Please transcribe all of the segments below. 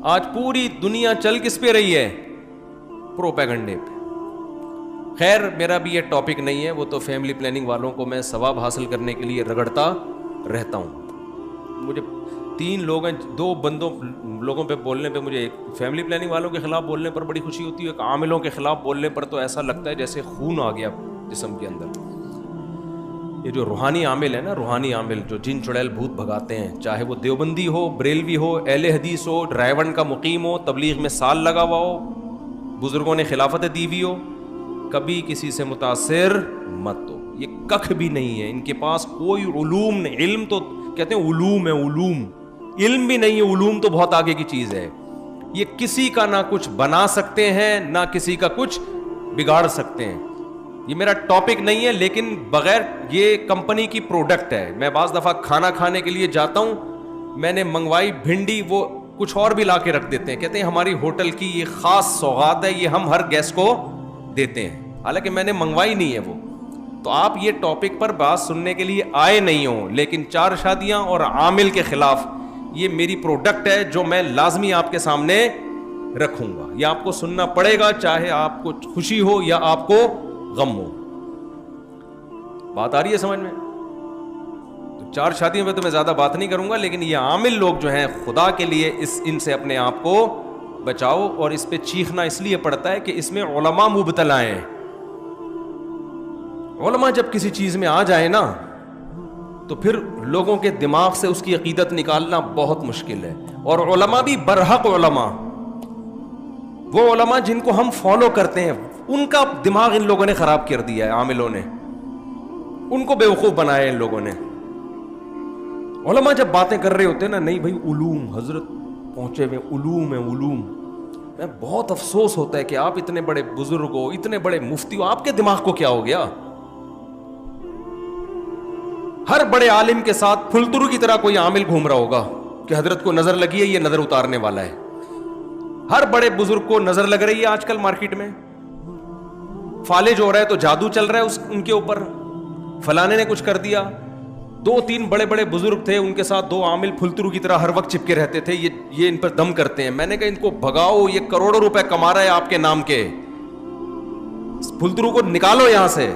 آج پوری دنیا چل کس پہ رہی ہے؟ پروپیگنڈے پہ. خیر میرا بھی یہ ٹاپک نہیں ہے, وہ تو فیملی پلاننگ والوں کو میں ثواب حاصل کرنے کے لیے رگڑتا رہتا ہوں. مجھے 3 لوگ ہیں, 2 لوگوں پہ بولنے پہ مجھے, فیملی پلاننگ والوں کے خلاف بولنے پر بڑی خوشی ہوتی ہے, ایک عاملوں کے خلاف بولنے پر تو ایسا لگتا ہے جیسے خون آ گیا جسم کے اندر. یہ جو روحانی عامل ہے نا, روحانی عامل جو جن چڑیل بھوت بھگاتے ہیں, چاہے وہ دیوبندی ہو, بریلوی ہو, اہل حدیث ہو, ڈرائیون کا مقیم ہو, تبلیغ میں سال لگا ہوا ہو, بزرگوں نے خلافت دی ہوئی ہو, کبھی کسی سے متاثر مت ہو. یہ ککھ بھی نہیں ہے ان کے پاس, کوئی علوم نہیں. علم تو کہتے ہیں علوم ہے, علوم, علم بھی نہیں ہے. علوم تو بہت آگے کی چیز ہے. یہ کسی کا نہ کچھ بنا سکتے ہیں نہ کسی کا کچھ بگاڑ سکتے ہیں. یہ میرا ٹاپک نہیں ہے, لیکن بغیر یہ کمپنی کی پروڈکٹ ہے. میں بعض دفعہ کھانا کھانے کے لیے جاتا ہوں, میں نے منگوائی بھنڈی, وہ کچھ اور بھی لا کے رکھ دیتے ہیں, کہتے ہیں ہماری ہوٹل کی یہ خاص سوغات ہے, یہ ہم ہر گیسٹ کو دیتے ہیں, حالانکہ میں نے منگوائی نہیں ہے وہ. تو آپ یہ ٹاپک پر بات سننے کے لیے آئے نہیں ہوں, لیکن 4 شادیاں اور عامل کے خلاف یہ میری پروڈکٹ ہے جو میں لازمی آپ کے سامنے رکھوں گا. یہ آپ کو سننا پڑے گا, چاہے آپ کو خوشی ہو یا آپ کو غم ہو. بات آ رہی ہے سمجھ میں؟ تو 4 شادیوں پہ تو میں زیادہ بات نہیں کروں گا, لیکن یہ عامل لوگ جو ہیں, خدا کے لیے ان سے اپنے آپ کو بچاؤ. اور اس پہ چیخنا اس لیے پڑتا ہے کہ اس میں علماء مبتلا ہیں. علماء جب کسی چیز میں آ جائے نا تو پھر لوگوں کے دماغ سے اس کی عقیدت نکالنا بہت مشکل ہے. اور علماء بھی برحق علماء, وہ علماء جن کو ہم فالو کرتے ہیں, ان کا دماغ ان لوگوں نے خراب کر دیا ہے, عاملوں نے ان کو بیوقوف بنایا ہے ان لوگوں نے. علماء جب باتیں کر رہے ہوتے ہیں نا, نہیں بھائی علوم, حضرت پہنچے ہوئے علوم ہیں, علوم. میں بہت افسوس ہوتا ہے کہ آپ اتنے بڑے بزرگ ہو, اتنے بڑے مفتی ہو, آپ کے دماغ کو کیا ہو گیا؟ ہر بڑے عالم کے ساتھ پھلترو کی طرح کوئی عامل گھوم رہا ہوگا کہ حضرت کو نظر لگی ہے, یہ نظر اتارنے والا ہے. ہر بڑے بزرگ کو نظر لگ رہی ہے آج کل مارکیٹ میں, فالج ہو رہا ہے تو جادو چل رہا ہے ان کے اوپر, فلانے نے کچھ کر دیا. 2-3 بڑے بڑے بزرگ تھے, ان کے ساتھ 2 عامل پھلترو کی طرح ہر وقت چپکے رہتے تھے, یہ ان پر دم کرتے ہیں. میں نے کہا ان کو بھگاؤ, یہ کروڑوں روپے کما رہا ہے آپ کے نام کے, پھلترو کو نکالو یہاں سے.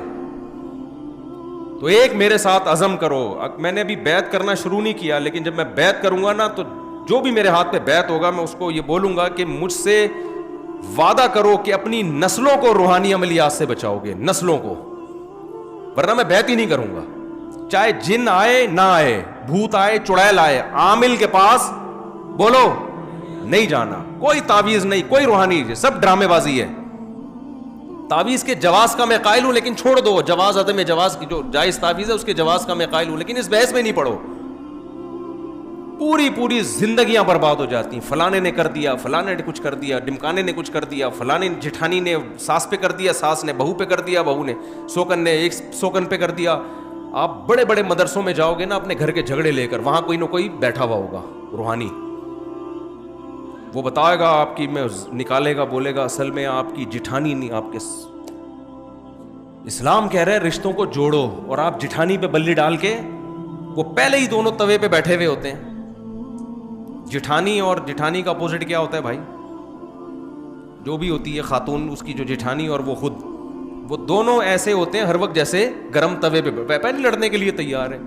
تو ایک میرے ساتھ عزم کرو. میں نے ابھی بیعت کرنا شروع نہیں کیا, لیکن جب میں بیعت کروں گا نا تو جو بھی میرے ہاتھ پہ بیعت ہوگا میں اس کو یہ بولوں گا کہ مجھ سے وعدہ کرو کہ اپنی نسلوں کو روحانی عملیات سے بچاؤ گے, نسلوں کو, ورنہ میں بیعت ہی نہیں کروں گا. چاہے جن آئے نہ آئے, بھوت آئے, چڑیل آئے, عامل کے پاس بولو نہیں جانا. کوئی تعویذ نہیں, کوئی روحانی, سب ڈرامے بازی ہے. تعویذ کے جواز کا میں قائل ہوں, لیکن چھوڑ دو جواز, عدم جواز کی جو جائز تعویذ ہے اس کے جواز کا میں قائل ہوں, لیکن اس بحث میں نہیں پڑھو. پوری زندگیاں برباد ہو جاتی ہیں. فلانے نے کر دیا, فلانے نے کچھ کر دیا, ڈمکانے نے کچھ کر دیا, فلانے جٹھانی نے ساس پہ کر دیا, ساس نے بہو پہ کر دیا, بہو نے سوکن نے ایک سوکن پہ کر دیا. آپ بڑے بڑے مدرسوں میں جاؤ گے نا اپنے گھر کے جھگڑے لے کر, وہاں کوئی نہ کوئی بیٹھا ہوا ہوگا روحانی, وہ بتائے گا آپ کی, میں نکالے گا, بولے گا اصل میں آپ کی جٹھانی نہیں, آپ کے اسلام کہہ رہے ہیں رشتوں کو جوڑو, اور آپ جٹھانی پہ بلی ڈال کے, وہ پہلے ہی دونوں توے پہ بیٹھے ہوئے ہوتے ہیں. جٹھانی اور جٹھانی کا اپوزٹ کیا ہوتا ہے بھائی؟ جو بھی ہوتی ہے خاتون, اس کی جو جٹھانی اور وہ خود, وہ دونوں ایسے ہوتے ہیں ہر وقت جیسے گرم توے پہ پہلے لڑنے کے لیے تیار ہے.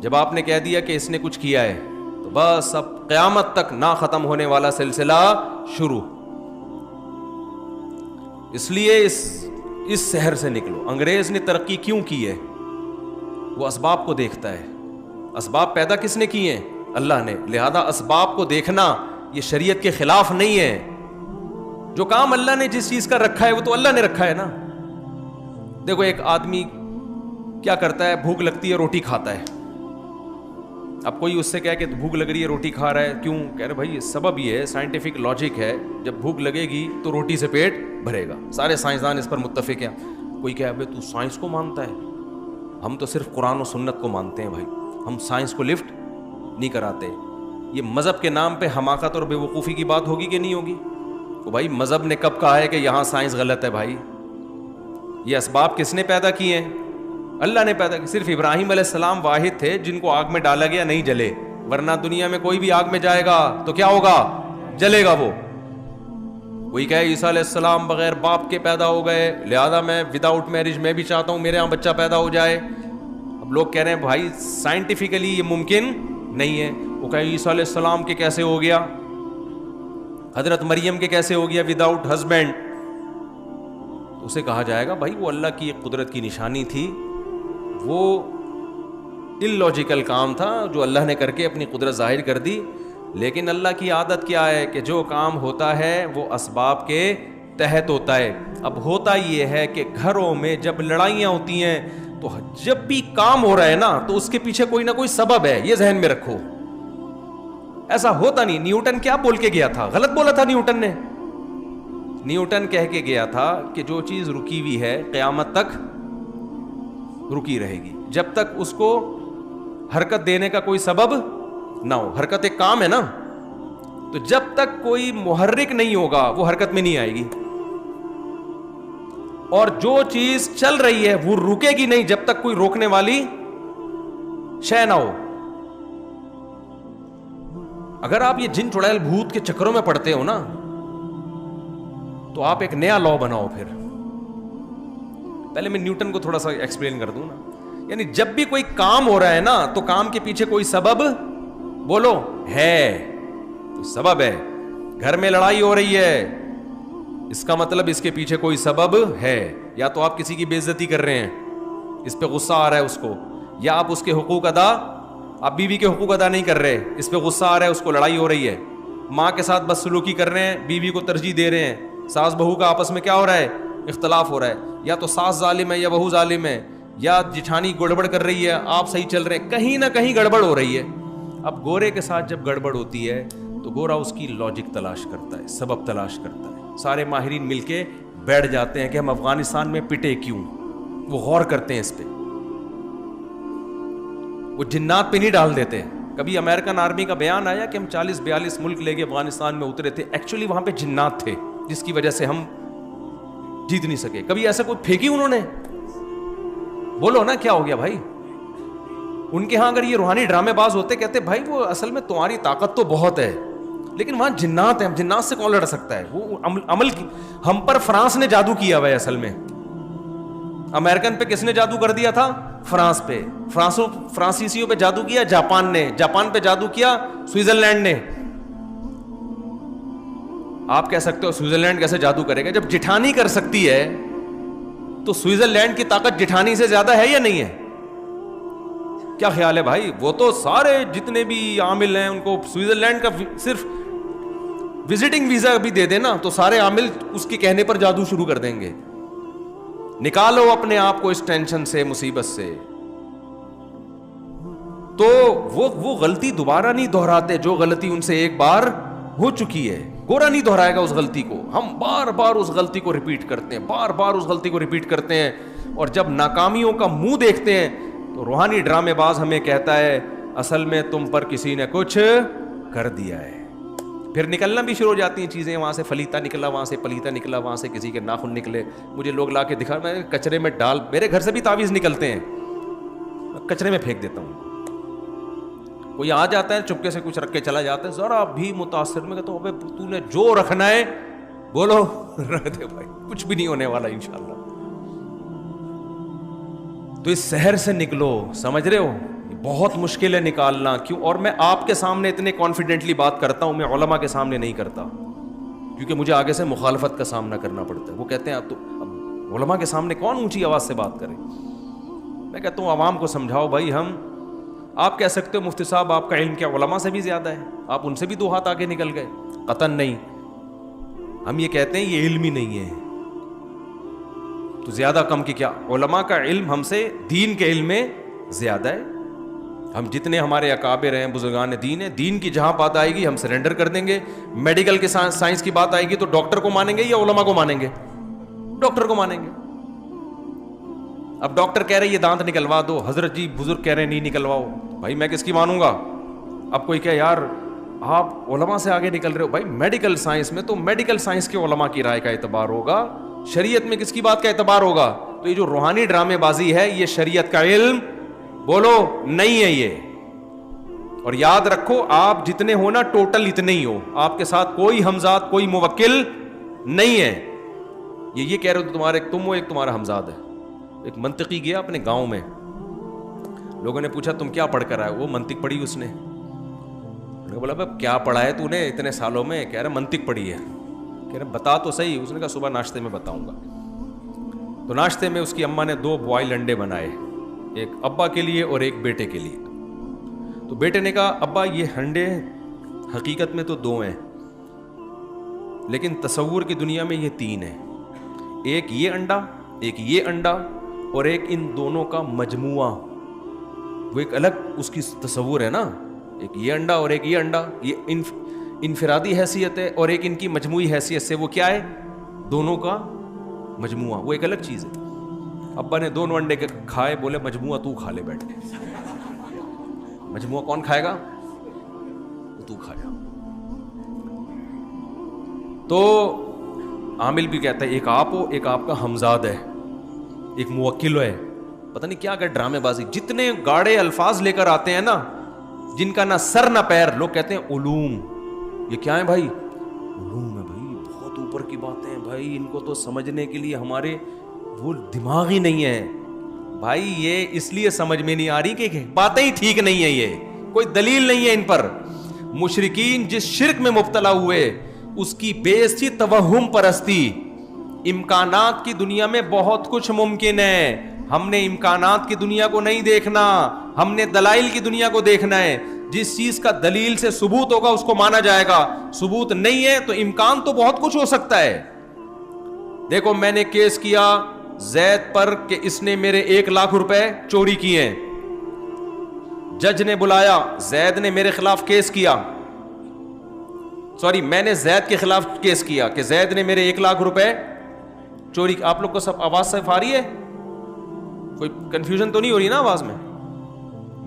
جب آپ نے کہہ دیا کہ اس نے کچھ کیا ہے تو بس اب قیامت تک نہ ختم ہونے والا سلسلہ شروع. اس لیے اس شہر سے نکلو. انگریز نے ترقی کیوں کی ہے؟ وہ اسباب کو دیکھتا ہے. اسباب پیدا کس نے کیے ہیں؟ اللہ نے. لہذا اسباب کو دیکھنا یہ شریعت کے خلاف نہیں ہے. جو کام اللہ نے جس چیز کا رکھا ہے وہ تو اللہ نے رکھا ہے نا. دیکھو ایک آدمی کیا کرتا ہے, بھوک لگتی ہے روٹی کھاتا ہے. اب کوئی اس سے کہے کہ بھوک لگ رہی ہے روٹی کھا رہا ہے, کیوں؟ کہہ رہے بھائی سبب یہ ہے, سائنٹیفک لاجک ہے, جب بھوک لگے گی تو روٹی سے پیٹ بھرے گا. سارے سائنسدان اس پر متفق ہیں. کوئی کہے ابے تو سائنس کو مانتا ہے, ہم تو صرف قرآن و سنت کو مانتے ہیں بھائی, ہم سائنس کو لفٹ نہیں کراتے. یہ مذہب کے نام پہ حماقت اور بے وقوفی کی بات ہوگی کہ نہیں ہوگی؟ تو بھائی مذہب نے کب کہا ہے کہ یہاں سائنس غلط ہے؟ بھائی یہ اسباب کس نے پیدا کیے ہیں؟ اللہ نے پیدا کی. صرف ابراہیم علیہ السلام واحد تھے جن کو آگ میں ڈالا گیا, نہیں جلے, ورنہ دنیا میں کوئی بھی آگ میں جائے گا تو کیا ہوگا؟ جلے گا وہ. کوئی کہے عیسیٰ علیہ السلام بغیر باپ کے پیدا ہو گئے, لہذا میں وداؤٹ میرج میں بھی چاہتا ہوں میرے یہاں بچہ پیدا ہو جائے. اب لوگ کہہ رہے ہیں بھائی سائنٹیفکلی یہ ممکن نہیں ہے. وہ کہے عیسیٰ علیہ السلام کے کیسے ہو گیا, حضرت مریم کے کیسے ہو گیا وداؤٹ ہسبینڈ. تو اسے کہا جائے گا بھائی وہ اللہ کی ایک قدرت کی نشانی تھی, وہ ان لاجیکل کام تھا جو اللہ نے کر کے اپنی قدرت ظاہر کر دی. لیکن اللہ کی عادت کیا ہے کہ جو کام ہوتا ہے وہ اسباب کے تحت ہوتا ہے. اب ہوتا یہ ہے کہ گھروں میں جب لڑائیاں ہوتی ہیں تو جب بھی کام ہو رہا ہے نا تو اس کے پیچھے کوئی نہ کوئی سبب ہے, یہ ذہن میں رکھو. ایسا ہوتا نہیں. نیوٹن کیا بول کے گیا تھا, غلط بولا تھا نیوٹن نے. نیوٹن کہہ کے گیا تھا کہ جو چیز رکی ہوئی ہے قیامت تک رکی رہے گی, جب تک اس کو حرکت دینے کا کوئی سبب نہ ہو. حرکت ایک کام ہے نا, تو جب تک کوئی محرک نہیں ہوگا وہ حرکت میں نہیں آئے گی. اور جو چیز چل رہی ہے وہ رکے گی نہیں جب تک کوئی روکنے والی شے نہ ہو. اگر آپ یہ جن چڑیل بھوت کے چکروں میں پڑتے ہو نا تو آپ ایک نیا لا بناؤ. پھر پہلے میں نیوٹن کو تھوڑا سا ایکسپلین کر دوں نا. یعنی جب بھی کوئی کام ہو رہا ہے نا تو کام کے پیچھے کوئی سبب بولو ہے, تو سبب ہے. گھر میں لڑائی ہو رہی ہے, اس کا مطلب اس کے پیچھے کوئی سبب ہے. یا تو آپ کسی کی بے عزتی کر رہے ہیں, اس پہ غصہ آ رہا ہے اس کو, یا آپ اس کے حقوق ادا, آپ بیوی کے حقوق ادا نہیں کر رہے, اس پہ غصہ آ رہا ہے اس کو, لڑائی ہو رہی ہے. ماں کے ساتھ بدسلوکی کر رہے ہیں, بیوی کو ترجیح دے رہے ہیں, ساس بہو کا آپس میں کیا ہو رہا ہے, اختلاف ہو رہا ہے. یا تو ساس ظالم ہے یا بہو ظالم ہے, یا جٹھانی گڑبڑ کر رہی ہے, آپ صحیح چل رہے ہیں, کہیں نہ کہیں گڑبڑ ہو رہی ہے. اب گورے کے ساتھ جب گڑبڑ ہوتی ہے تو گورا اس کی لاجک تلاش کرتا ہے, سبب تلاش کرتا ہے. سارے ماہرین مل کے بیٹھ جاتے ہیں کہ ہم افغانستان میں پٹے کیوں, وہ غور کرتے ہیں اس پہ, وہ جنات پہ نہیں ڈال دیتے. کبھی امریکن آرمی کا بیان آیا کہ ہم 40-42 ملک لے کے افغانستان میں اترے تھے, ایکچولی وہاں پہ جنات تھے جس کی وجہ سے ہم جیت نہیں سکے. کبھی ایسا کوئی پھینکی انہوں نے, بولو نا کیا ہو گیا بھائی. ان کے ہاں اگر یہ روحانی ڈرامے باز ہوتے, کہتے بھائی وہ اصل میں تمہاری طاقت تو بہت ہے لیکن وہاں جنات ہیں, ہم جنات سے کون لڑ سکتا ہے. وہ عمل کی ہم پر فرانس نے جادو کیا ہوا ہے. اصل میں امریکن پہ کس نے جادو کر دیا تھا, فرانس پہ. فرانسیسیوں پہ جادو کیا جاپان نے, جاپان پہ جادو کیا سوئٹزرلینڈ نے. آپ کہہ سکتے ہو سوئٹزرلینڈ کیسے جادو کرے گا, جب جٹھانی کر سکتی ہے تو سوئٹزرلینڈ کی طاقت جٹھانی سے زیادہ ہے یا نہیں ہے؟ کیا خیال ہے بھائی؟ وہ تو سارے جتنے بھی عامل ہیں ان کو سوئٹزرلینڈ کا صرف وزٹنگ ویزا بھی دے دینا تو سارے عامل اس کے کہنے پر جادو شروع کر دیں گے. نکالو اپنے آپ کو اس ٹینشن سے, مصیبت سے. تو وہ غلطی دوبارہ نہیں دہراتے جو غلطی ان سے ایک بار ہو چکی ہے. گورا نہیں دہرائے گا اس غلطی کو. ہم بار بار اس غلطی کو ریپیٹ کرتے ہیں, بار بار اس غلطی کو ریپیٹ کرتے ہیں, اور جب ناکامیوں کا منہ دیکھتے ہیں تو روحانی ڈرامے باز ہمیں کہتا ہے اصل میں تم پر کسی نے کچھ کر دیا ہے. پھر نکلنا بھی شروع ہو جاتی ہیں چیزیں, وہاں سے فلیتا نکلا, وہاں سے پلیتا نکلا, وہاں سے کسی کے ناخن نکلے. مجھے لوگ لا کے دکھا, میں کچرے میں ڈال, میرے گھر سے بھی تعویذ نکلتے ہیں, کچرے میں پھینک دیتا ہوں. کوئی آ جاتا ہے چپکے سے کچھ رکھ کے چلا جاتا ہے, ذرا بھی متاثر, میں کہتا ہوں ابے تو نے جو رکھنا ہے بولو رکھ دے بھائی, کچھ بھی نہیں ہونے والا انشاءاللہ. تو اس شہر سے نکلو, سمجھ رہے ہو, بہت مشکل ہے نکالنا. کیوں؟ اور میں آپ کے سامنے اتنے کانفیڈنٹلی بات کرتا ہوں, میں علماء کے سامنے نہیں کرتا, کیونکہ مجھے آگے سے مخالفت کا سامنا کرنا پڑتا ہے. وہ کہتے ہیں اب علماء کے سامنے کون اونچی آواز سے بات کرے. میں کہتا ہوں عوام کو سمجھاؤ بھائی. آپ کہہ سکتے ہو مفتی صاحب آپ کا علم کیا علماء سے بھی زیادہ ہے, آپ ان سے بھی 2 ہاتھ آگے نکل گئے. قطعاً نہیں. ہم یہ کہتے ہیں یہ علم ہی نہیں ہے تو زیادہ کم کی کیا. علماء کا علم ہم سے دین کے علم میں زیادہ ہے. ہم جتنے ہمارے اکابر ہیں, بزرگان دین ہیں, دین کی جہاں بات آئے گی ہم سرنڈر کر دیں گے. میڈیکل کے سائنس کی بات آئے گی تو ڈاکٹر کو مانیں گے یا علماء کو مانیں گے؟ ڈاکٹر کو مانیں گے. اب ڈاکٹر کہہ رہے یہ دانت نکلوا دو, حضرت جی بزرگ کہہ رہے نہیں نکلواؤ, بھائی میں کس کی مانوں گا؟ اب کوئی کہ یار آپ علماء سے آگے نکل رہے ہو. بھائی میڈیکل سائنس میں تو میڈیکل سائنس کے علماء کی رائے کا اعتبار ہوگا, شریعت میں کس کی بات کا اعتبار ہوگا؟ تو یہ جو روحانی ڈرامے بازی ہے یہ شریعت کا علم بولو نہیں ہے. یہ اور یاد رکھو آپ جتنے ہو نا ٹوٹل اتنے ہی ہو, آپ کے ساتھ کوئی ہمزاد کوئی موکل نہیں ہے. یہ کہہ رہے ہو تمہارے تم ہو, ایک تمہارا ہمزاد ہے. ایک منطقی گیا اپنے گاؤں میں, لوگوں نے پوچھا تم کیا پڑھ کر آئے؟ وہ منطق پڑھی اس نے. بولا بھائی کیا پڑھا ہے تو نے اتنے سالوں میں؟ کہہ رہا منطق پڑھی ہے. کہہ رہے بتا تو صحیح. اس نے کہا صبح ناشتے میں بتاؤں گا. تو ناشتے میں اس کی اماں نے 2 بوائل انڈے بنائے, ایک ابا کے لیے اور ایک بیٹے کے لیے. تو بیٹے نے کہا ابا یہ انڈے حقیقت میں تو 2 ہیں, لیکن تصور کی دنیا میں یہ 3 ہیں. ایک یہ انڈا, ایک یہ انڈا, اور ایک ان دونوں کا مجموعہ. وہ ایک الگ اس کی تصور ہے نا, ایک یہ انڈا اور ایک یہ انڈا, یہ انفرادی حیثیت ہے, اور ایک ان کی مجموعی حیثیت سے وہ کیا ہے؟ دونوں کا مجموعہ. وہ ایک الگ چیز ہے. ابا نے 2 انڈے کھائے, بولے مجموعہ تو کھا لے بیٹھ کے. مجموعہ کون کھائے گا؟ تو کھا جا. تو عامل بھی کہتا ہے ایک آپ ہو, ایک آپ کا ہمزاد ہے, ایک موکل ہے. پتہ نہیں کیا کہ ڈرامے بازی, جتنے گاڑے الفاظ لے کر آتے ہیں نا, جن کا نہ سر نہ پیر. لوگ کہتے ہیں علوم, یہ کیا ہے بھائی؟ علوم ہے بھائی, بہت اوپر کی باتیں ہیں بھائی, ان کو تو سمجھنے کے لیے ہمارے وہ دماغ ہی نہیں ہے بھائی. یہ اس لیے سمجھ میں نہیں آ رہی کہ باتیں ہی ٹھیک نہیں ہیں, یہ کوئی دلیل نہیں ہے ان پر. مشرکین جس شرک میں مبتلا ہوئے اس کی بیس تھی توہم پرستی. امکانات کی دنیا میں بہت کچھ ممکن ہے, ہم نے امکانات کی دنیا کو نہیں دیکھنا, ہم نے دلائل کی دنیا کو دیکھنا ہے. جس چیز کا دلیل سے ثبوت ہوگا اس کو مانا جائے گا, ثبوت نہیں ہے تو امکان تو بہت کچھ ہو سکتا ہے. دیکھو میں نے کیس کیا زید پر کہ اس نے میرے 1 لاکھ روپے چوری کیے ہیں. جج نے بلایا, زید نے میرے خلاف کیس کیا, سوری میں نے زید کے خلاف کیس کیا کہ زید نے میرے 1 لاکھ روپے چوری. آپ لوگ کو سب آواز صرف آ رہی ہے؟ کوئی کنفیوژن تو نہیں ہو رہی نا آواز میں؟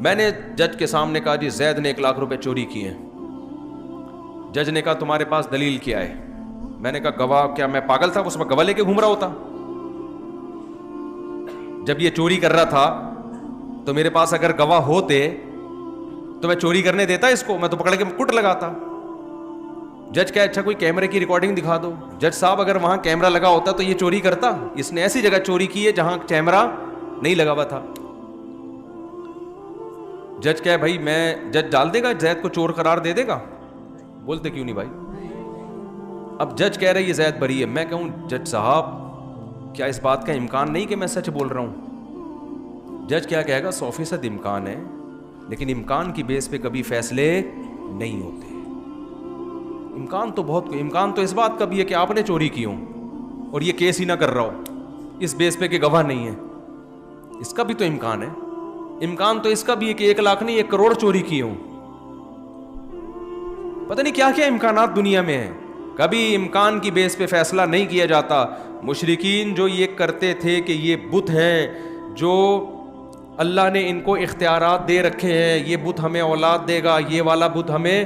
میں نے جج کے سامنے کہا جی زید نے 1 لاکھ روپے چوری کیے ہیں. جج نے کہا تمہارے پاس دلیل کیا ہے؟ میں نے کہا گواہ. کیا میں پاگل تھا اس میں گواہ لے کے گھوم رہا ہوتا؟ جب یہ چوری کر رہا تھا تو میرے پاس اگر گواہ ہوتے تو میں چوری کرنے دیتا اس کو؟ میں تو پکڑ کے کٹ لگاتا. جج کہا اچھا کوئی کیمرے کی ریکارڈنگ دکھا دو. جج صاحب اگر وہاں کیمرہ لگا ہوتا تو یہ چوری کرتا؟ اس نے ایسی جگہ چوری کی ہے جہاں کیمرہ نہیں لگا ہوا تھا. جج کہے بھائی میں, جج ڈال دے گا زید کو چور قرار دے دے گا؟ بولتے کیوں نہیں بھائی؟ اب جج کہہ رہے یہ زید بری ہے. میں کہوں جج صاحب کیا اس بات کا امکان نہیں کہ میں سچ بول رہا ہوں؟ جج کیا کہے گا 100% امکان ہے, لیکن امکان کی بیس پہ کبھی فیصلے نہیں ہوتے. امکان تو بہت, امکان تو اس بات کا بھی ہے کہ آپ نے چوری کی ہو اور یہ کیس ہی نہ کر رہا ہو, اس بیس پہ کہ گواہ نہیں ہے. اس کا بھی تو امکان ہے. امکان تو اس کا بھی ہے کہ 1 لاکھ نہیں 1 کروڑ چوری کی ہوں. پتہ نہیں کیا کیا امکانات دنیا میں ہیں. کبھی امکان کی بیس پہ فیصلہ نہیں کیا جاتا. مشرکین جو یہ کرتے تھے کہ یہ بت ہے جو اللہ نے ان کو اختیارات دے رکھے ہیں, یہ بت ہمیں اولاد دے گا, یہ والا بت ہمیں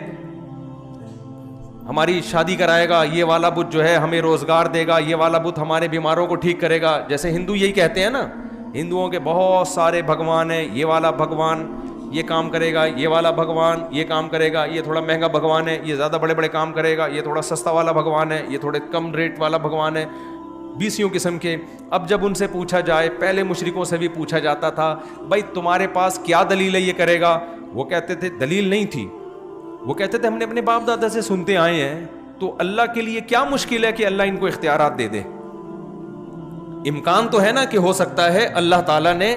ہماری شادی کرائے گا, یہ والا بت جو ہے ہمیں روزگار دے گا, یہ والا بت ہمارے بیماروں کو ٹھیک کرے گا. جیسے ہندو یہی کہتے ہیں نا, ہندوؤں کے بہت سارے بھگوان ہیں, یہ والا بھگوان یہ کام کرے گا, یہ والا بھگوان یہ کام کرے گا, یہ تھوڑا مہنگا بھگوان ہے, یہ زیادہ بڑے بڑے کام کرے گا, یہ تھوڑا سستا والا بھگوان ہے, یہ تھوڑے کم ریٹ والا بھگوان ہے. 20 قسم کے. اب جب ان سے پوچھا جائے, پہلے مشرکوں سے بھی پوچھا جاتا تھا بھائی تمہارے پاس کیا دلیل ہے یہ کرے گا؟ وہ کہتے تھے دلیل نہیں تھی, وہ کہتے تھے ہم نے اپنے باپ دادا سے سنتے آئے ہیں, تو اللہ کے لیے کیا مشکل ہے کہ اللہ ان کو اختیارات دے دے؟ امکان تو ہے نا کہ ہو سکتا ہے اللہ تعالیٰ نے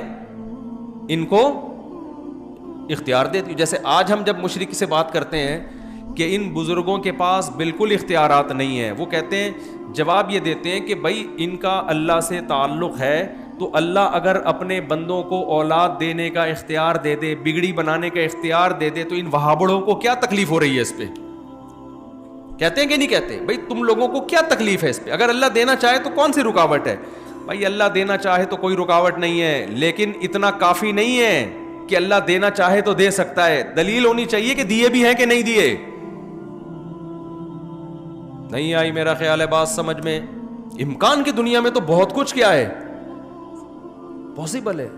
ان کو اختیار دے دی. جیسے آج ہم جب مشرک سے بات کرتے ہیں کہ ان بزرگوں کے پاس بالکل اختیارات نہیں ہیں, وہ کہتے ہیں, جواب یہ دیتے ہیں کہ بھائی ان کا اللہ سے تعلق ہے, تو اللہ اگر اپنے بندوں کو اولاد دینے کا اختیار دے دے, بگڑی بنانے کا اختیار دے دے, تو ان وہابڑوں کو کیا تکلیف ہو رہی ہے اس پہ؟ کہتے ہیں کہ نہیں کہتے؟ بھائی تم لوگوں کو کیا تکلیف ہے اس پہ؟ اگر اللہ دینا چاہے تو کون سی رکاوٹ ہے؟ بھائی اللہ دینا چاہے تو کوئی رکاوٹ نہیں ہے, لیکن اتنا کافی نہیں ہے کہ اللہ دینا چاہے تو دے سکتا ہے. دلیل ہونی چاہیے کہ دیے بھی ہیں کہ نہیں دیے. نہیں آئی میرا خیال ہے بات سمجھ میں. امکان کی دنیا میں تو بہت کچھ کیا ہے پاسبل ہے.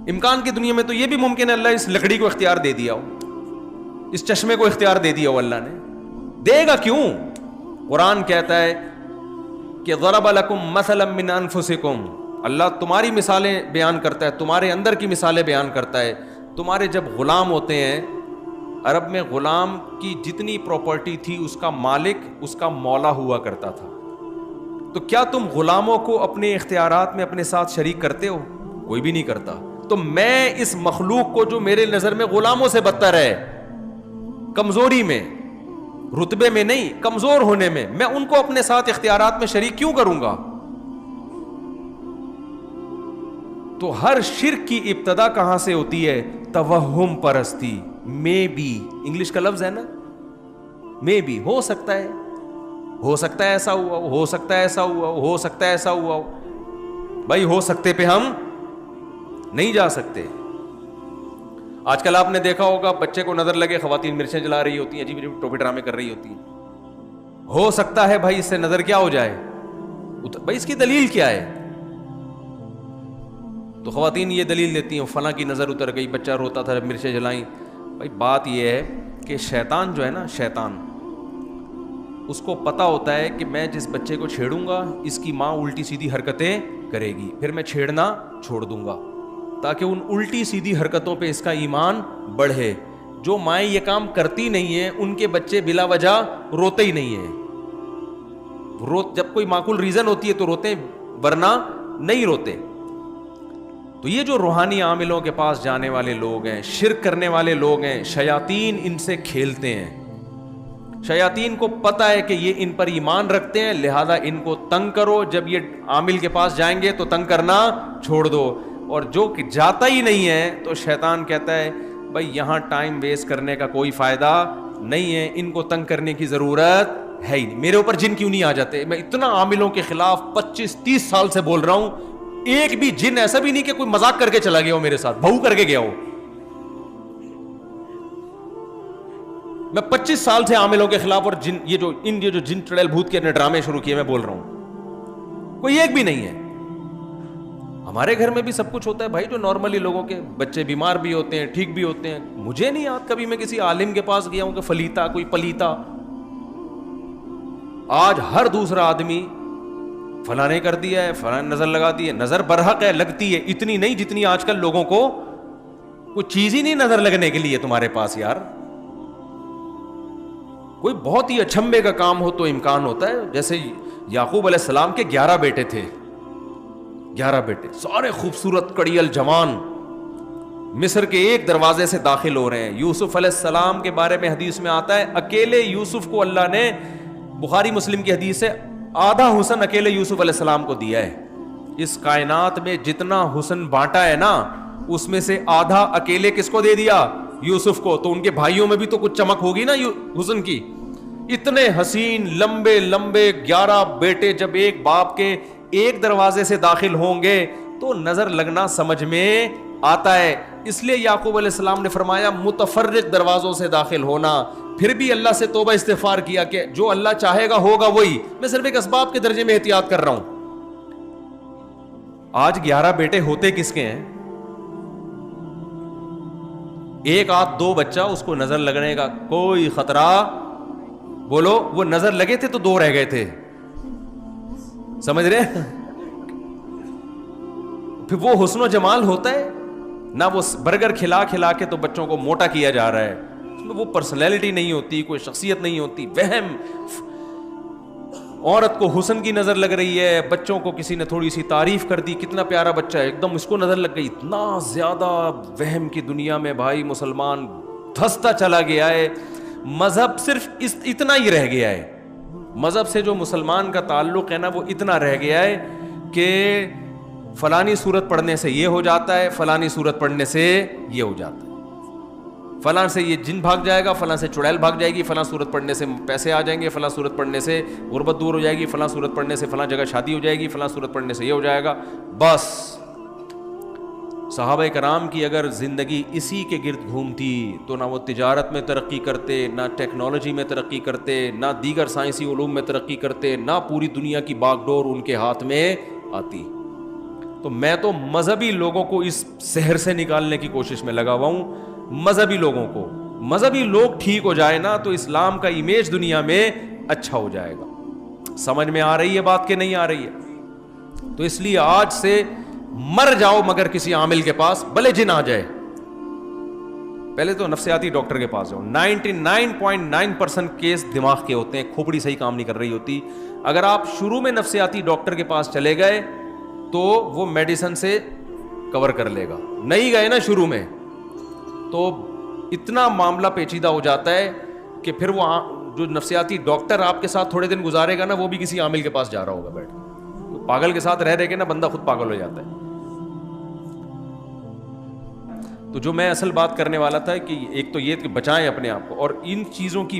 امکان کی دنیا میں تو یہ بھی ممکن ہے اللہ اس لکڑی کو اختیار دے دیا ہو, اس چشمے کو اختیار دے دیا ہو اللہ نے. دے گا کیوں؟ قرآن کہتا ہے کہ ضرب لکم مثلا من انفسکم، اللہ تمہاری مثالیں بیان کرتا ہے، تمہارے اندر کی مثالیں بیان کرتا ہے. تمہارے جب غلام ہوتے ہیں، عرب میں غلام کی جتنی پراپرٹی تھی اس کا مالک اس کا مولا ہوا کرتا تھا. تو کیا تم غلاموں کو اپنے اختیارات میں اپنے ساتھ شریک کرتے ہو؟ کوئی بھی نہیں کرتا. تو میں اس مخلوق کو جو میرے نظر میں غلاموں سے بدتر ہے، کمزوری میں، رتبے میں نہیں، کمزور ہونے میں ان کو اپنے ساتھ اختیارات میں شریک کیوں کروں گا؟ تو ہر شرک کی ابتدا کہاں سے ہوتی ہے؟ توہم پرستی. مے بی، انگلش کا لفظ ہے نا، مے بی، ہو سکتا ہے، ہو سکتا ہے ایسا ہوا ہو، ہو سکتا ہے ایسا ہوا ہو سکتا ہے ایسا ہوا ہو. بھائی ہو سکتے پہ ہم نہیں جا سکتے. آج کل آپ نے دیکھا ہوگا بچے کو نظر لگے، خواتین مرچیں جلا رہی ہوتی ہیں، عجیب عجیب ٹوپی ڈرامے کر رہی ہوتی ہیں. ہو سکتا ہے بھائی اس سے نظر کیا ہو جائے، بھائی اس کی دلیل کیا ہے؟ تو خواتین یہ دلیل دیتی ہیں فلاں کی نظر اتر گئی، بچہ روتا تھا جب مرچیں جلائیں. بھائی بات یہ ہے کہ شیطان جو ہے نا، شیطان اس کو پتا ہوتا ہے کہ میں جس بچے کو چھیڑوں گا اس کی ماں الٹی سیدھی حرکتیں کرے گی، پھر میں چھیڑنا چھوڑ دوں گا تاکہ ان الٹی سیدھی حرکتوں پہ اس کا ایمان بڑھے. جو مائیں یہ کام کرتی نہیں ہیں ان کے بچے بلا وجہ روتے ہی نہیں ہیں. جب کوئی معقول ریزن ہوتی ہے تو روتے ہیں، ورنہ نہیں روتے. تو یہ جو روحانی عاملوں کے پاس جانے والے لوگ ہیں، شرک کرنے والے لوگ ہیں، شیاطین ان سے کھیلتے ہیں. شیاطین کو پتا ہے کہ یہ ان پر ایمان رکھتے ہیں، لہذا ان کو تنگ کرو. جب یہ عامل کے پاس جائیں گے تو تنگ کرنا چھوڑ دو. اور جو جاتا ہی نہیں ہے تو شیطان کہتا ہے بھائی یہاں ٹائم ویسٹ کرنے کا کوئی فائدہ نہیں ہے، ان کو تنگ کرنے کی ضرورت ہے ہی نہیں. میرے اوپر جن کیوں نہیں آ جاتے؟ میں اتنا عاملوں کے خلاف 25-30 سال سے بول رہا ہوں، ایک بھی جن ایسا بھی نہیں کہ کوئی مذاق کر کے چلا گیا ہو میرے ساتھ، بہو کر کے گیا ہو. میں 25 سال سے عاملوں کے خلاف، اور یہ جو جن چڑیل بھوت کے ڈرامے شروع کیے میں بول رہا ہوں، کوئی ایک بھی نہیں ہے. ہمارے گھر میں بھی سب کچھ ہوتا ہے بھائی، جو نارملی لوگوں کے بچے بیمار بھی ہوتے ہیں، ٹھیک بھی ہوتے ہیں. مجھے نہیں یاد کبھی میں کسی عالم کے پاس گیا ہوں کہ فلیتا کوئی پلیتا. آج ہر دوسرا آدمی فلاں نے کر دیا ہے، فلاں نظر لگا دی ہے. نظر برحق ہے، لگتی ہے، اتنی نہیں جتنی آج کل لوگوں کو کوئی چیز ہی نہیں نظر لگنے کے لیے تمہارے پاس. یار کوئی بہت ہی اچھمبے کا کام ہو تو امکان ہوتا ہے. جیسے یعقوب علیہ السلام کے 11 بیٹے تھے، 11 بیٹے سارے خوبصورت کڑیل جوان، مصر کے ایک دروازے سے داخل ہو رہے ہیں. یوسف علیہ السلام کے بارے میں حدیث میں آتا ہے اکیلے یوسف کو اللہ نے، بخاری مسلم کی حدیث ہے، آدھا حسن اکیلے یوسف علیہ السلام کو دیا ہے. اس کائنات میں جتنا حسن بانٹا ہے نا، اس میں سے آدھا اکیلے کس کو دے دیا؟ یوسف کو. تو ان کے بھائیوں میں بھی تو کچھ چمک ہوگی نا حسن کی. اتنے حسین لمبے لمبے 11 بیٹے جب ایک باپ کے ایک دروازے سے داخل ہوں گے تو نظر لگنا سمجھ میں آتا ہے. اس لیے یعقوب علیہ السلام نے فرمایا متفرق دروازوں سے داخل ہونا. پھر بھی اللہ سے توبہ استغفار کیا کہ جو اللہ چاہے گا ہوگا وہی. میں صرف ایک اسباب کے درجے میں احتیاط کر رہا ہوں. آج 11 بیٹے ہوتے کس کے ہیں؟ ایک آدھ دو بچہ، اس کو نظر لگنے کا کوئی خطرہ، بولو وہ نظر لگے تھے تو 2 رہ گئے تھے، سمجھ رہے؟ پھر وہ حسن و جمال ہوتا ہے نہ، وہ برگر کھلا کھلا کے تو بچوں کو موٹا کیا جا رہا ہے. اس میں وہ پرسنالٹی نہیں ہوتی، کوئی شخصیت نہیں ہوتی، وہم. عورت کو حسن کی نظر لگ رہی ہے، بچوں کو کسی نے تھوڑی سی تعریف کر دی، کتنا پیارا بچہ ہے، ایک دم اس کو نظر لگ گئی. اتنا زیادہ وہم کی دنیا میں بھائی مسلمان دھستا چلا گیا ہے. مذہب صرف اتنا ہی رہ گیا ہے. مذہب سے جو مسلمان کا تعلق ہے نا وہ اتنا رہ گیا ہے کہ فلانی صورت پڑھنے سے یہ ہو جاتا ہے، فلانی صورت پڑھنے سے یہ ہو جاتا ہے، فلاں سے یہ جن بھاگ جائے گا، فلاں سے چڑیل بھاگ جائے گی، فلاں صورت پڑھنے سے پیسے آ جائیں گے، فلاں صورت پڑھنے سے غربت دور ہو جائے گی، فلاں صورت پڑھنے سے فلاں جگہ شادی ہو جائے گی، فلاں صورت پڑھنے سے یہ ہو جائے گا. بس صحابہ کرام کی اگر زندگی اسی کے گرد گھومتی تو نہ وہ تجارت میں ترقی کرتے، نہ ٹیکنالوجی میں ترقی کرتے، نہ دیگر سائنسی علوم میں ترقی کرتے، نہ پوری دنیا کی باغ ڈور ان کے ہاتھ میں آتی. تو میں تو مذہبی لوگوں کو اس سحر سے نکالنے کی کوشش میں لگا ہوا ہوں. مذہبی لوگوں کو مذہبی لوگ ٹھیک ہو جائے نا تو اسلام کا امیج دنیا میں اچھا ہو جائے گا. سمجھ میں آ رہی ہے بات کہ نہیں آ رہی ہے؟ تو اس لیے آج سے مر جاؤ مگر کسی عامل کے پاس، بھلے جن آ جائے، پہلے تو نفسیاتی ڈاکٹر کے پاس جاؤ. 99.9% کیس دماغ کے ہوتے ہیں، کھوپڑی صحیح کام نہیں کر رہی ہوتی. اگر آپ شروع میں نفسیاتی ڈاکٹر کے پاس چلے گئے تو وہ میڈیسن سے کور کر لے گا. نہیں گئے نا شروع میں تو اتنا معاملہ پیچیدہ ہو جاتا ہے کہ پھر وہ جو نفسیاتی ڈاکٹر آپ کے ساتھ تھوڑے دن گزارے گا نا، وہ بھی کسی عامل کے پاس جا رہا ہوگا بیٹھ. پاگل کے ساتھ رہ کے نا بندہ خود پاگل ہو جاتا ہے. تو جو میں اصل بات کرنے والا تھا کہ ایک تو یہ کہ بچائیں اپنے آپ کو، اور ان چیزوں کی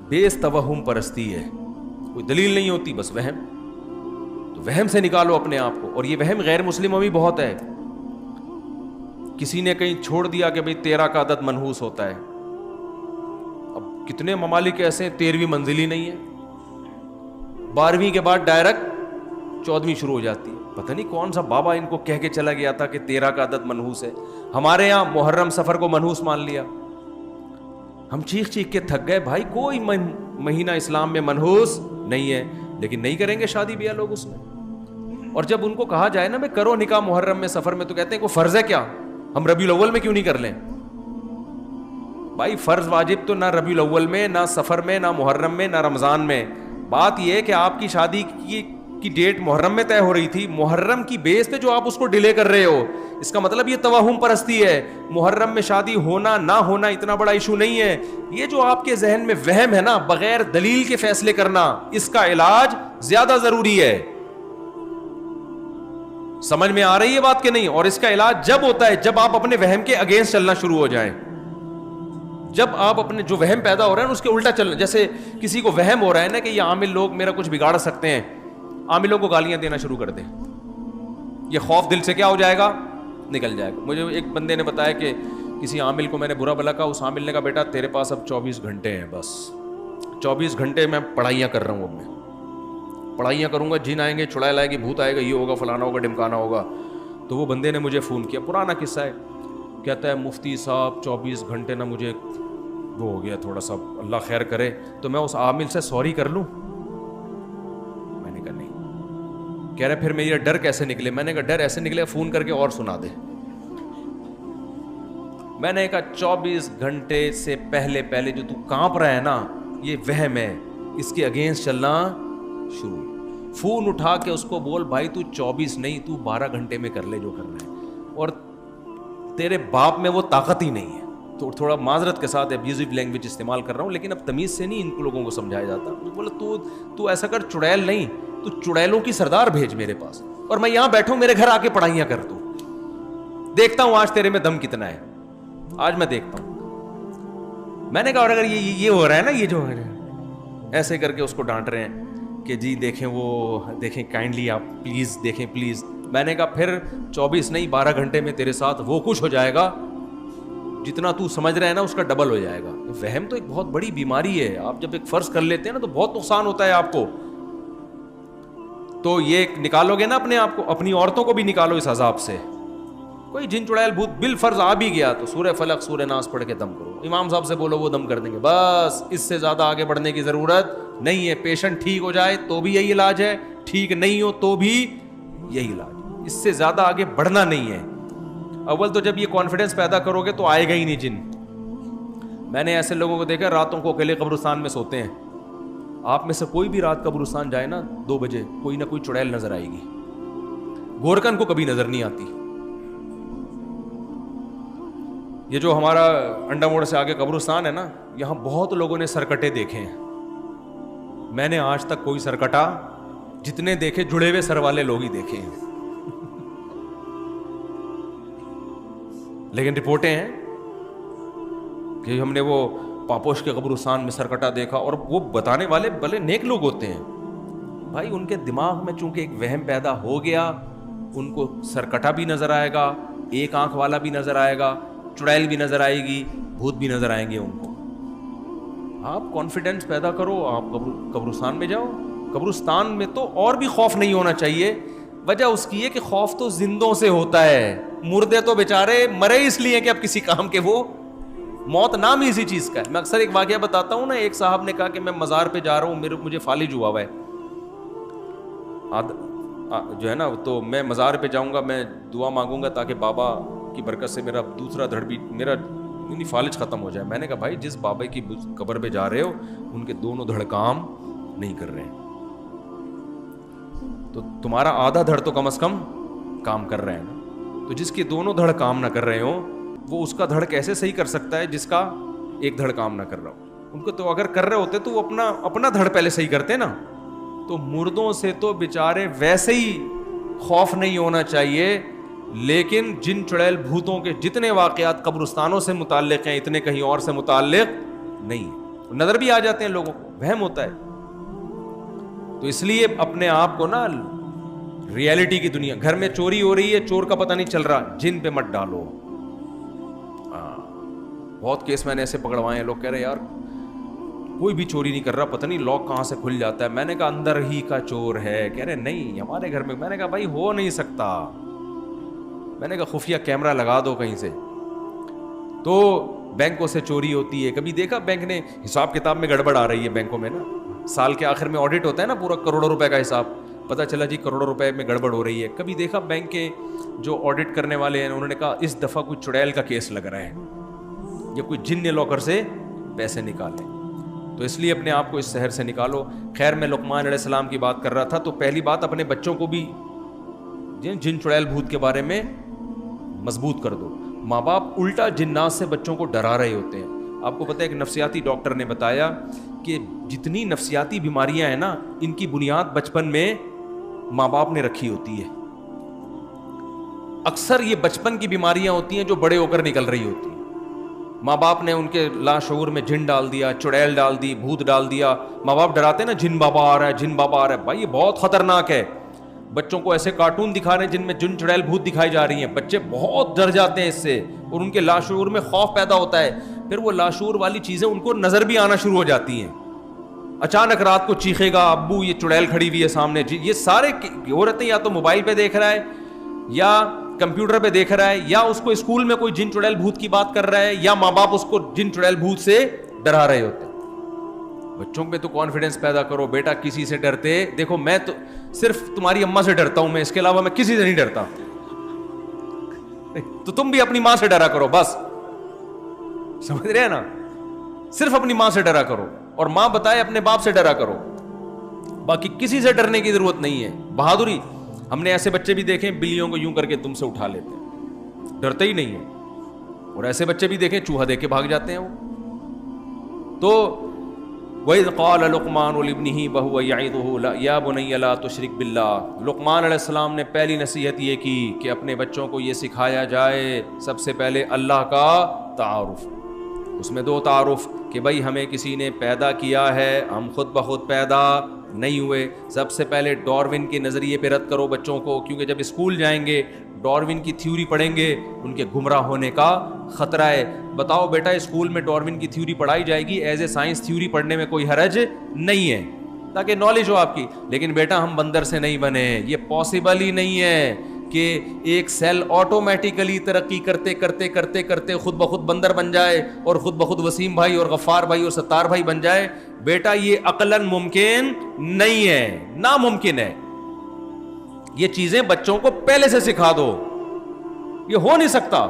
بیس توہم پرستی ہے، کوئی دلیل نہیں ہوتی، بس وہم. تو وہم سے نکالو اپنے آپ کو. اور یہ وہم غیر مسلموں میں بھی بہت ہے. کسی نے کہیں چھوڑ دیا کہ بھئی 13 کا عدد منحوس ہوتا ہے. اب کتنے ممالک ایسے ہیں 13ویں منزل ہی نہیں ہے، 12ویں کے بعد ڈائریکٹ 14ویں شروع ہو جاتی ہے. پتہ نہیں کون سا بابا ان کو کہہ کے چلا گیا تھا کہ 13 کا عدد منحوس ہے. ہمارے یہاں محرم سفر کو منحوس مان لیا. ہم چیخ چیخ کے تھک گئے، بھائی کوئی مہینہ اسلام میں منحوس نہیں ہے، لیکن نہیں کریں گے شادی بیاہ لوگ اس میں. اور جب ان کو کہا جائے نا میں کرو نکاح محرم میں سفر میں، تو کہتے ہیں کوئی فرض ہے کیا، ہم ربیع الاول میں کیوں نہیں کر لیں؟ بھائی فرض واجب تو نہ ربیع الاول میں، نہ سفر میں، نہ محرم میں، نہ رمضان میں. بات یہ ہے کہ آپ کی شادی کی ڈیٹ محرم میں طے ہو رہی تھی، محرم کی بیس پہ جو آپ اس کو ڈیلے کر رہے ہو، اس کا مطلب یہ توہم پرستی ہے. محرم میں شادی ہونا نہ ہونا اتنا بڑا ایشو نہیں ہے. یہ جو آپ کے ذہن میں وہم ہے نا، بغیر دلیل کے فیصلے کرنا، اس کا علاج زیادہ ضروری ہے. سمجھ میں آ رہی ہے بات کہ نہیں؟ اور اس کا علاج جب ہوتا ہے جب آپ اپنے وہم کے اگینسٹ چلنا شروع ہو جائیں. جب آپ اپنے جو وہم پیدا ہو رہا ہے نا اس کے الٹا چلنا. جیسے کسی کو وہم ہو رہا ہے نا کہ یہ عامل لوگ میرا کچھ بگاڑ سکتے ہیں، عاملوں کو گالیاں دینا شروع کر دیں. یہ خوف دل سے کیا ہو جائے گا؟ نکل جائے گا. مجھے ایک بندے نے بتایا کہ کسی عامل کو میں نے برا بھلا کہا، اس عامل نے کہا بیٹا تیرے پاس اب 24 گھنٹے ہیں، بس 24 گھنٹے میں پڑھائیاں کر رہا ہوں. اب میں پڑھائیاں کروں گا، جن آئیں گے، چڑیل آئے گی، بھوت آئے گا، یہ ہوگا، فلانا ہوگا، ڈمکانا ہوگا. تو وہ بندے نے مجھے فون کیا، پرانا قصہ ہے، کہتا ہے مفتی صاحب 24 گھنٹے نہ مجھے وہ ہو گیا تھوڑا سا، اللہ خیر کرے، تو میں اس عامل سے سوری کر لوں؟ میں نے کہا نہیں. کہہ رہے پھر میرا ڈر کیسے نکلے؟ میں نے کہا ڈر ایسے نکلے فون کر کے اور سنا دے. میں نے کہا 24 گھنٹے سے پہلے جو تو کانپ رہا ہے نا، یہ وہم ہے، اس کے اگینسٹ چلنا شروع. فون اٹھا کے اس کو بول بھائی تو 24 نہیں، تو 12 گھنٹے میں کر لے جو کرنا ہے، اور تیرے باپ میں وہ طاقت ہی نہیں ہے. تو تھوڑا معذرت کے ساتھ ابیوزو لینگویج استعمال کر رہا ہوں، لیکن اب تمیز سے نہیں ان لوگوں کو سمجھایا جاتا. بولا تو ایسا کر، چڑیل نہیں، تو چڑیلوں کی سردار بھیج میرے پاس، اور میں یہاں بیٹھوں، میرے گھر آ کے پڑھائیاں کر. تو دیکھتا ہوں آج تیرے میں دم کتنا ہے، آج میں دیکھتا ہوں. میں نے کہا اور اگر یہ ہو رہا ہے نا، یہ جو ایسے کر کے اس کو ڈانٹ رہے ہیں کہ جی دیکھیں وہ دیکھیں کائنڈلی آپ پلیز دیکھیں پلیز. میں نے کہا پھر 24 نہیں 12 گھنٹے میں تیرے ساتھ وہ کچھ ہو جائے گا جتنا تو سمجھ رہے ہیں نا اس کا ڈبل ہو جائے گا. وہم تو ایک بہت بڑی بیماری ہے. آپ جب ایک فرض کر لیتے ہیں نا تو بہت نقصان ہوتا ہے آپ کو. تو یہ نکالو گے نا اپنے آپ کو، اپنی عورتوں کو بھی نکالو اس عذاب سے. کوئی جن چڑیل بھوت بالفرض آ بھی گیا تو سورہ فلق سورہ ناس پڑھ کے دم کرو. امام صاحب سے بولو وہ دم کر دیں گے، بس اس سے زیادہ آگے بڑھنے کی ضرورت نہیں ہے. پیشنٹ ٹھیک ہو جائے تو بھی یہی علاج ہے، ٹھیک نہیں ہو تو بھی یہی علاج. اس سے زیادہ آگے بڑھنا نہیں ہے. اول تو جب یہ کانفیڈنس پیدا کرو گے تو آئے گا ہی نہیں جن. میں نے ایسے لوگوں کو دیکھا راتوں کو اکیلے قبرستان میں سوتے ہیں. آپ میں سے کوئی بھی رات قبرستان جائے نا 2 بجے، کوئی نہ کوئی چڑیل نظر آئے گی. گورکن کو کبھی نظر نہیں آتی. یہ جو ہمارا انڈا موڑ سے آگے قبرستان ہے نا، یہاں بہت لوگوں نے سرکٹے دیکھے ہیں. میں نے آج تک کوئی سرکٹا جتنے دیکھے جڑے ہوئے سر والے لوگ ہی دیکھے ہیں. لیکن رپورٹیں ہیں کہ ہم نے وہ پاپوش کے قبرستان میں سرکٹا دیکھا، اور وہ بتانے والے بھلے نیک لوگ ہوتے ہیں. بھائی ان کے دماغ میں چونکہ ایک وہم پیدا ہو گیا، ان کو سرکٹا بھی نظر آئے گا، ایک آنکھ والا بھی نظر آئے گا، چڑیل بھی نظر آئے گی، بھوت بھی نظر آئیں گے ان کو. آپ کانفیڈنس پیدا کرو، آپ قبرستان میں جاؤ. قبرستان میں تو اور بھی خوف نہیں ہونا چاہیے. وجہ اس کی ہے کہ خوف تو زندوں سے ہوتا ہے، مردے تو بیچارے مرے اس لیے کہ اب کسی کام کے وہ موت نام ہی اسی چیز کا ہے. میں اکثر ایک واقعہ بتاتا ہوں نا, ایک صاحب نے کہا کہ میں مزار پہ جا رہا ہوں, مجھے فالج ہوا ہوا ہے جو ہے نا, تو میں مزار پہ جاؤں گا, میں دعا مانگوں گا تاکہ بابا کی برکت سے میرا دوسرا دھڑ بھی, میرا فالج ختم ہو جائے. میں نے کہا بھائی جس بابا کی قبر پہ جا رہے ہو ان کے دونوں دھڑ کام نہیں کر رہے ہیں, تو تمہارا آدھا دھڑ تو کم از کم کام کر رہے ہیں نا. تو جس کے دونوں دھڑ کام نہ کر رہے ہوں وہ اس کا دھڑ کیسے صحیح کر سکتا ہے جس کا ایک دھڑ کام نہ کر رہا ہو. ان کو تو اگر کر رہے ہوتے تو وہ اپنا دھڑ پہلے صحیح کرتے نا. تو مردوں سے تو بیچارے ویسے ہی خوف نہیں ہونا چاہیے, لیکن جن چڑیل بھوتوں کے جتنے واقعات قبرستانوں سے متعلق ہیں اتنے کہیں اور سے متعلق نہیں. نظر بھی آ جاتے ہیں لوگوں کو, وہم ہوتا ہے. تو اس لیے اپنے آپ کو نا ریالٹی کی دنیا, گھر میں چوری ہو رہی ہے, چور کا پتہ نہیں چل رہا, جن پہ مت ڈالو. بہت کیس میں نے ایسے پکڑوائے ہیں, لوگ کہہ رہے یار کوئی بھی چوری نہیں کر رہا, پتہ نہیں لاک کہاں سے کھل جاتا ہے. میں نے کہا اندر ہی کا چور ہے. کہہ رہے نہیں ہمارے گھر میں. میں نے کہا بھائی ہو نہیں سکتا. میں نے کہا خفیہ کیمرہ لگا دو کہیں سے. تو بینکوں سے چوری ہوتی ہے, کبھی دیکھا بینک نے حساب کتاب میں گڑبڑ آ رہی ہے بینکوں میں نا, سال کے آخر میں آڈٹ ہوتا ہے نا پورا کروڑوں روپے کا حساب, پتہ چلا جی کروڑوں روپے میں گڑبڑ ہو رہی ہے. کبھی دیکھا بینک کے جو آڈٹ کرنے والے ہیں انہوں نے کہا اس دفعہ کوئی چڑیل کا کیس لگ رہا ہے یا کوئی جن نے لاکر سے پیسے نکالے. تو اس لیے اپنے آپ کو اس شہر سے نکالو. خیر میں لقمان علیہ السلام کی بات کر رہا تھا, تو پہلی بات اپنے بچوں کو بھی جن چڑیل بھوت کے بارے میں مضبوط کر دو. ماں باپ الٹا جنات سے بچوں کو ڈرا رہے ہوتے ہیں. آپ کو پتہ ہے ایک نفسیاتی ڈاکٹر نے بتایا کہ جتنی نفسیاتی بیماریاں ہیں نا ان کی بنیاد بچپن میں ماں باپ نے رکھی ہوتی ہے. اکثر یہ بچپن کی بیماریاں ہوتی ہیں جو بڑے ہو کر نکل رہی ہوتی ہیں. ماں باپ نے ان کے لاشعور میں جن ڈال دیا, چڑیل ڈال دی, بھوت ڈال دیا. ماں باپ ڈراتے ہیں نا جن بابا آ رہا ہے, جن بابا آ رہا ہے. بھائی یہ بہت خطرناک ہے. بچوں کو ایسے کارٹون دکھا رہے ہیں جن میں جن چڑیل بھوت دکھائی جا رہی ہیں, بچے بہت ڈر جاتے ہیں اس سے اور ان کے لاشعور میں خوف پیدا ہوتا ہے. پھر وہ لاشعور والی چیزیں ان کو نظر بھی آنا شروع ہو جاتی ہیں. اچانک رات کو چیخے گا ابو یہ چڑیل کھڑی ہوئی ہے سامنے. یہ سارے ہو رہتے ہیں یا تو موبائل پہ دیکھ رہا ہے یا کمپیوٹر پہ دیکھ رہا ہے, یا اس کو اسکول میں کوئی جن چڑیل بھوت کی بات کر رہا ہے, یا ماں باپ اس کو جن چڑیل بھوت سے ڈرا رہے ہوتے ہیں. بچوں میں تو کانفیڈنس پیدا کرو, بیٹا کسی سے ڈرتے, دیکھو میں تو صرف تمہاری اماں سے ڈرتا ہوں, میں اس کے علاوہ میں کسی سے نہیں ڈرتا. تو تم بھی اپنی ماں سے ڈرا کرو بس, سمجھ رہے ہیں نا, صرف اپنی ماں سے ڈرا کرو اور ماں بتائے اپنے باپ سے ڈرا کرو, باقی کسی سے ڈرنے کی ضرورت نہیں ہے. بہادری, ہم نے ایسے بچے بھی دیکھے بلیوں کو یوں کر کے تم سے اٹھا لیتے ہیں, ڈرتے ہی نہیں ہیں, اور ایسے بچے بھی دیکھیں چوہا دیکھ کے بھاگ جاتے ہیں وہ. تو وَإِذْ قَالَ لُقْمَانُ لِابْنِهِ وَهُوَ يَعِظُهُ يَا بُنَيَّ لَا تُشْرِكْ بِاللَّهِ. لقمان علیہ السلام نے پہلی نصیحت یہ کی کہ اپنے بچوں کو یہ سکھایا جائے سب سے پہلے اللہ کا تعارف. اس میں دو تعارف کہ بھائی ہمیں کسی نے پیدا کیا ہے, ہم خود بخود پیدا نہیں ہوئے. سب سے پہلے ڈاروین کے نظریے پہ رد کرو بچوں کو, کیونکہ جب اسکول جائیں گے ڈاروین کی تھیوری پڑھیں گے ان کے گمراہ ہونے کا خطرہ ہے. بتاؤ بیٹا اسکول میں ڈاروین کی تھیوری پڑھائی جائے گی, ایز اے سائنس تھیوری پڑھنے میں کوئی حرج نہیں ہے تاکہ نالج ہو آپ کی. لیکن بیٹا ہم بندر سے نہیں بنے, یہ پاسبل ہی نہیں ہے کہ ایک سیل آٹومیٹیکلی ترقی کرتے کرتے کرتے کرتے خود بخود بندر بن جائے اور خود بخود وسیم بھائی اور غفار بھائی اور ستار بھائی بن جائے. بیٹا یہ عقلاً ممکن نہیں ہے, ناممکن ہے. یہ چیزیں بچوں کو پہلے سے سکھا دو, یہ ہو نہیں سکتا.